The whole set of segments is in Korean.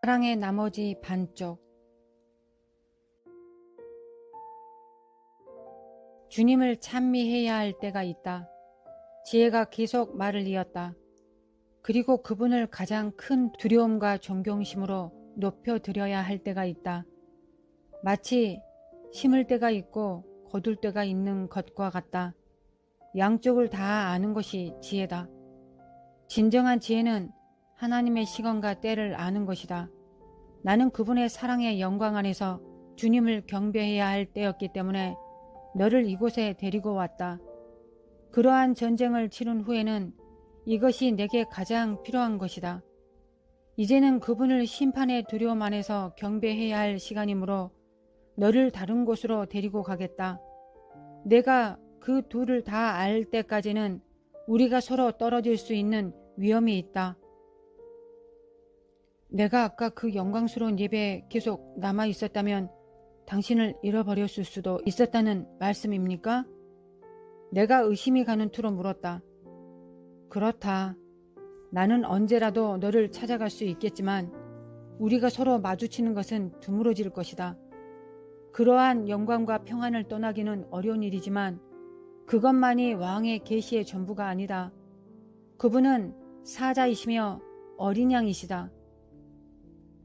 사랑의 나머지 반쪽. 주님을 찬미해야 할 때가 있다. 지혜가 계속 말을 이었다. 그리고 그분을 가장 큰 두려움과 존경심으로 높여드려야 할 때가 있다. 마치 심을 때가 있고 거둘 때가 있는 것과 같다. 양쪽을 다 아는 것이 지혜다. 진정한 지혜는 하나님의 시간과 때를 아는 것이다. 나는 그분의 사랑의 영광 안에서 주님을 경배해야 할 때였기 때문에 너를 이곳에 데리고 왔다. 그러한 전쟁을 치른 후에는 이것이 내게 가장 필요한 것이다. 이제는 그분을 심판의 두려움 안에서 경배해야 할 시간이므로 너를 다른 곳으로 데리고 가겠다. 내가 그 둘을 다 알 때까지는 우리가 서로 떨어질 수 있는 위험이 있다. 내가 아까 그 영광스러운 예배에 계속 남아 있었다면 당신을 잃어버렸을 수도 있었다는 말씀입니까? 내가 의심이 가는 투로 물었다. 그렇다. 나는 언제라도 너를 찾아갈 수 있겠지만 우리가 서로 마주치는 것은 드물어질 것이다. 그러한 영광과 평안을 떠나기는 어려운 일이지만 그것만이 왕의 계시의 전부가 아니다. 그분은 사자이시며 어린 양이시다.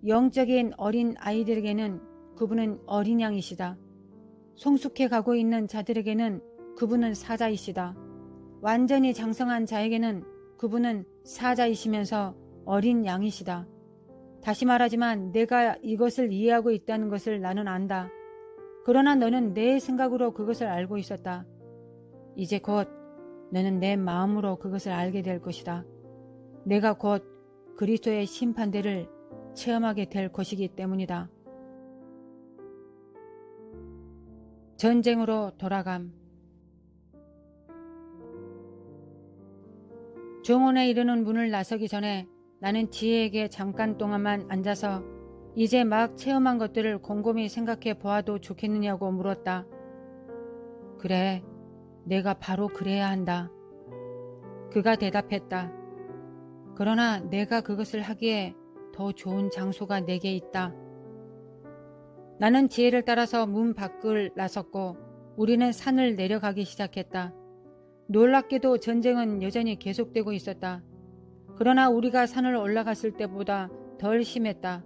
영적인 어린 아이들에게는 그분은 어린 양이시다. 성숙해 가고 있는 자들에게는 그분은 사자이시다. 완전히 장성한 자에게는 그분은 사자이시면서 어린 양이시다. 다시 말하지만 내가 이것을 이해하고 있다는 것을 나는 안다. 그러나 너는 내 생각으로 그것을 알고 있었다. 이제 곧 너는 내 마음으로 그것을 알게 될 것이다. 내가 곧 그리스도의 심판대를 체험하게 될 것이기 때문이다. 전쟁으로 돌아감. 정원에 이르는 문을 나서기 전에 나는 지혜에게 잠깐 동안만 앉아서 이제 막 체험한 것들을 곰곰이 생각해 보아도 좋겠느냐고 물었다. 그래, 내가 바로 그래야 한다. 그가 대답했다. 그러나 내가 그것을 하기에 더 좋은 장소가 내게 있다. 나는 지혜를 따라서 문 밖을 나섰고 우리는 산을 내려가기 시작했다. 놀랍게도 전쟁은 여전히 계속되고 있었다. 그러나 우리가 산을 올라갔을 때보다 덜 심했다.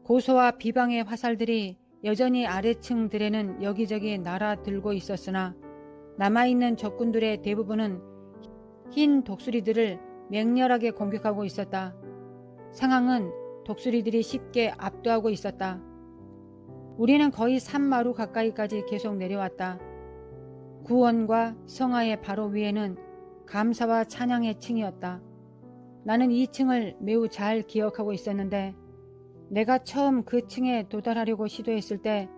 고소와 비방의 화살들이 여전히 아래층들에는 여기저기 날아들고 있었으나 남아있는 적군들의 대부분은 흰 독수리들을 맹렬하게 공격하고 있었다. 상황은 독수리들이 쉽게 압도하고 있었다. 우리는 거의 산마루 가까이까지 계속 내려왔다. 구원과 성화의 바로 위에는 감사와 찬양의 층이었다. 나는 이 층을 매우 잘 기억하고 있었는데 내가 처음 그 층에 도달하려고 시도했을 때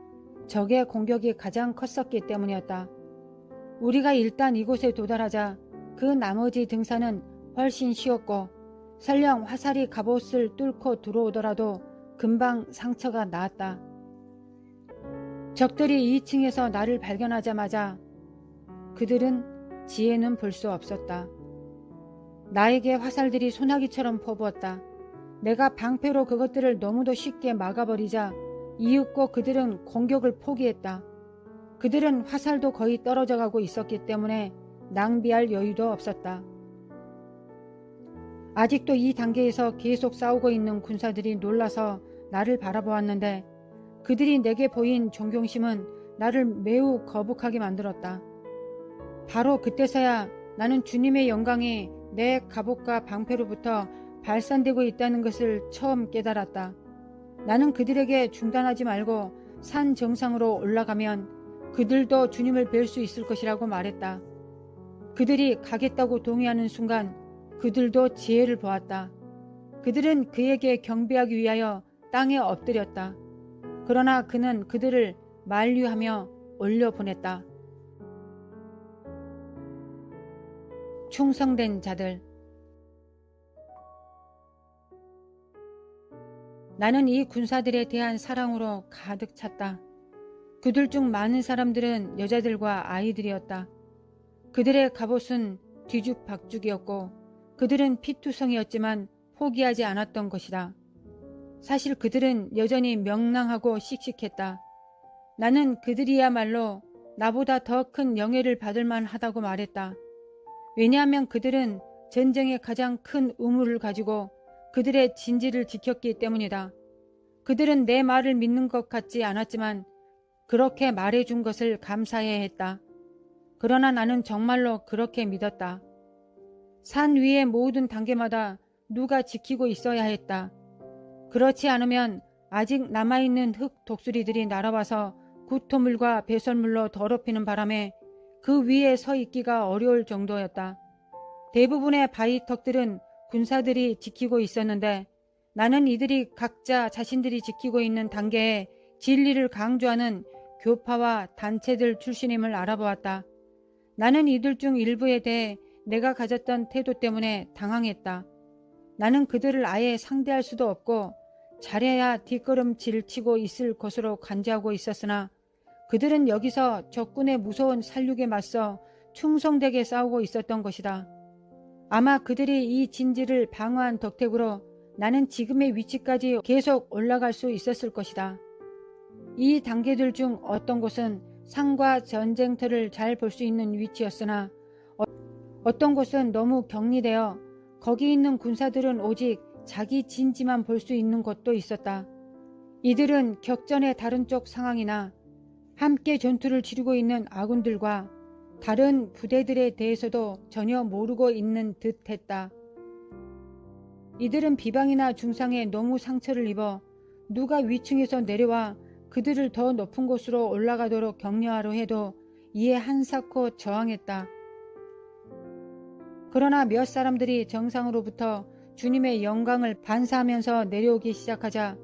적의 공격이 가장 컸었기 때문이었다. 우리가 일단 이곳에 도달하자 그 나머지 등산은 훨씬 쉬웠고 설령 화살이 갑옷을 뚫고 들어오더라도 금방 상처가 나았다. 적들이 2층에서 나를 발견하자마자 그들은 지혜는 볼 수 없었다. 나에게 화살들이 소나기처럼 퍼부었다. 내가 방패로 그것들을 너무도 쉽게 막아버리자 이윽고 그들은 공격을 포기했다. 그들은 화살도 거의 떨어져 가고 있었기 때문에 낭비할 여유도 없었다. 아직도 이 단계에서 계속 싸우고 있는 군사들이 놀라서 나를 바라보았는데 그들이 내게 보인 존경심은 나를 매우 거북하게 만들었다. 바로 그때서야 나는 주님의 영광이 내 갑옷과 방패로부터 발산되고 있다는 것을 처음 깨달았다. 나는 그들에게 중단하지 말고 산 정상으로 올라가면 그들도 주님을 뵐 수 있을 것이라고 말했다. 그들이 가겠다고 동의하는 순간 그들도 지혜를 보았다. 그들은 그에게 경배하기 위하여 땅에 엎드렸다. 그러나 그는 그들을 만류하며 올려보냈다. 충성된 자들. 나는 이 군사들에 대한 사랑으로 가득 찼다. 그들 중 많은 사람들은 여자들과 아이들이었다. 그들의 갑옷은 뒤죽박죽이었고 그들은 피투성이었지만 포기하지 않았던 것이다. 사실 그들은 여전히 명랑하고 씩씩했다. 나는 그들이야말로 나보다 더 큰 영예를 받을 만하다고 말했다. 왜냐하면 그들은 전쟁의 가장 큰 의무를 가지고 그들의 진지를 지켰기 때문이다. 그들은 내 말을 믿는 것 같지 않았지만 그렇게 말해준 것을 감사해야 했다. 그러나 나는 정말로 그렇게 믿었다. 산 위의 모든 단계마다 누가 지키고 있어야 했다. 그렇지 않으면 아직 남아있는 흙 독수리들이 날아와서 구토물과 배설물로 더럽히는 바람에 그 위에 서 있기가 어려울 정도였다. 대부분의 바위턱들은 군사들이 지키고 있었는데 나는 이들이 각자 자신들이 지키고 있는 단계에 진리를 강조하는 교파와 단체들 출신임을 알아보았다. 나는 이들 중 일부에 대해 내가 가졌던 태도 때문에 당황했다. 나는 그들을 아예 상대할 수도 없고 잘해야 뒷걸음질 치고 있을 것으로 간주하고 있었으나 그들은 여기서 적군의 무서운 살육에 맞서 충성되게 싸우고 있었던 것이다. 아마 그들이 이 진지를 방어한 덕택으로 나는 지금의 위치까지 계속 올라갈 수 있었을 것이다. 이 단계들 중 어떤 곳은 산과 전쟁터를 잘 볼 수 있는 위치였으나 어떤 곳은 너무 격리되어 거기 있는 군사들은 오직 자기 진지만 볼 수 있는 곳도 있었다. 이들은 격전의 다른 쪽 상황이나 함께 전투를 치르고 있는 아군들과 다른 부대들에 대해서도 전혀 모르고 있는 듯 했다. 이들은 비방이나 중상에 너무 상처를 입어 누가 위층에서 내려와 그들을 더 높은 곳으로 올라가도록 격려하려 해도 이에 한사코 저항했다. 그러나 몇 사람들이 정상으로부터 주님의 영광을 반사하면서 내려오기 시작하자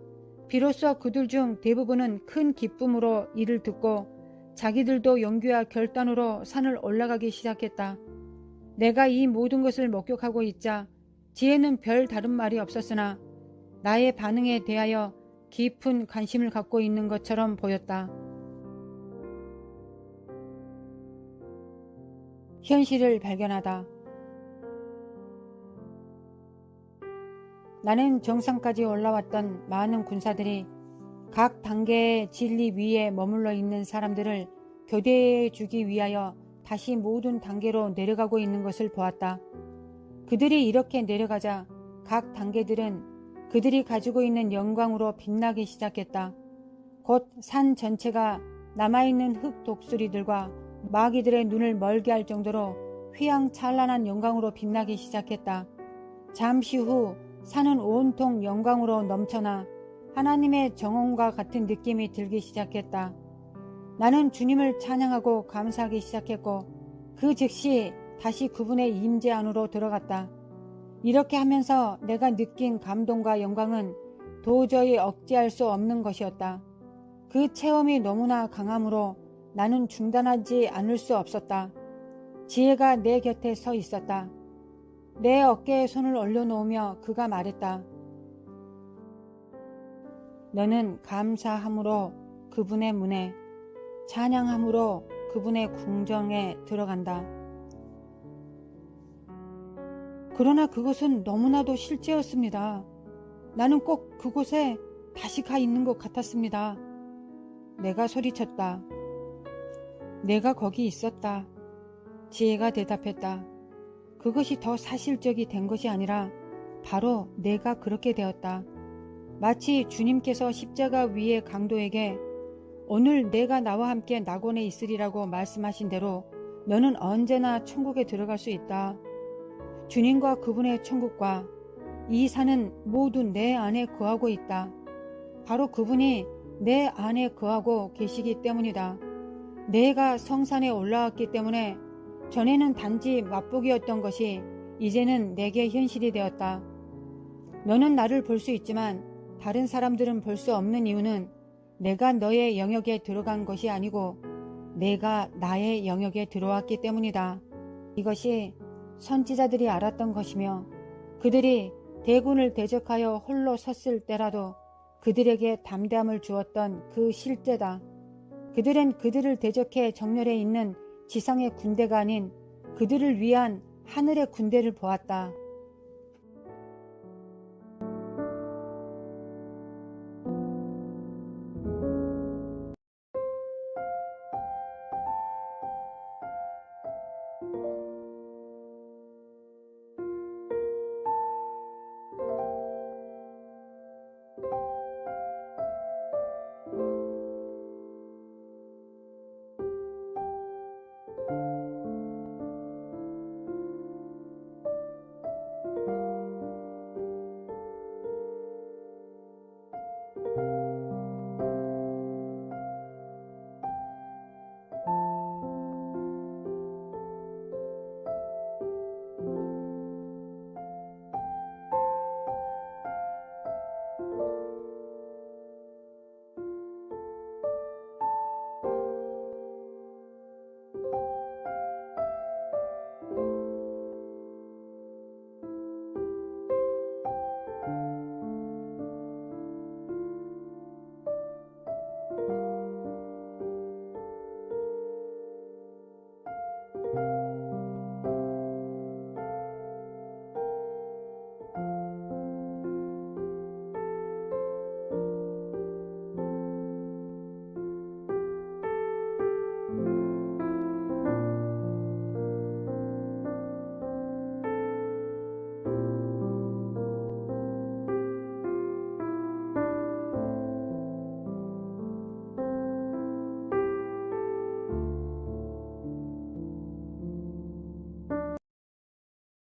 비로소 그들 중 대부분은 큰 기쁨으로 이를 듣고 자기들도 용기와 결단으로 산을 올라가기 시작했다. 내가 이 모든 것을 목격하고 있자 지혜는 별 다른 말이 없었으나 나의 반응에 대하여 깊은 관심을 갖고 있는 것처럼 보였다. 현실을 발견하다. 나는 정상까지 올라왔던 많은 군사들이 각 단계의 진리 위에 머물러 있는 사람들을 교대해 주기 위하여 다시 모든 단계로 내려가고 있는 것을 보았다. 그들이 이렇게 내려가자 각 단계들은 그들이 가지고 있는 영광으로 빛나기 시작했다. 곧 산 전체가 남아있는 흙 독수리들과 마귀들의 눈을 멀게 할 정도로 휘황찬란한 영광으로 빛나기 시작했다. 잠시 후 산은 온통 영광으로 넘쳐나 하나님의 정원과 같은 느낌이 들기 시작했다. 나는 주님을 찬양하고 감사하기 시작했고 그 즉시 다시 그분의 임재 안으로 들어갔다. 이렇게 하면서 내가 느낀 감동과 영광은 도저히 억제할 수 없는 것이었다. 그 체험이 너무나 강하므로 나는 중단하지 않을 수 없었다. 지혜가 내 곁에 서 있었다. 내 어깨에 손을 올려놓으며 그가 말했다. 너는 감사함으로 그분의 문에, 찬양함으로 그분의 궁정에 들어간다. 그러나 그것은 너무나도 실제였습니다. 나는 꼭 그곳에 다시 가 있는 것 같았습니다. 내가 소리쳤다. 내가 거기 있었다. 지혜가 대답했다. 그것이 더 사실적이 된 것이 아니라 바로 내가 그렇게 되었다. 마치 주님께서 십자가 위의 강도에게 오늘 내가 나와 함께 낙원에 있으리라고 말씀하신 대로 너는 언제나 천국에 들어갈 수 있다. 주님과 그분의 천국과 이 산은 모두 내 안에 거하고 있다. 바로 그분이 내 안에 거하고 계시기 때문이다. 내가 성산에 올라왔기 때문에 전에는 단지 맛보기였던 것이 이제는 내게 현실이 되었다. 너는 나를 볼 수 있지만 다른 사람들은 볼 수 없는 이유는 내가 너의 영역에 들어간 것이 아니고 내가 나의 영역에 들어왔기 때문이다. 이것이 선지자들이 알았던 것이며 그들이 대군을 대적하여 홀로 섰을 때라도 그들에게 담대함을 주었던 그 실제다. 그들은 그들을 대적해 정렬해 있는 지상의 군대가 아닌 그들을 위한 하늘의 군대를 보았다.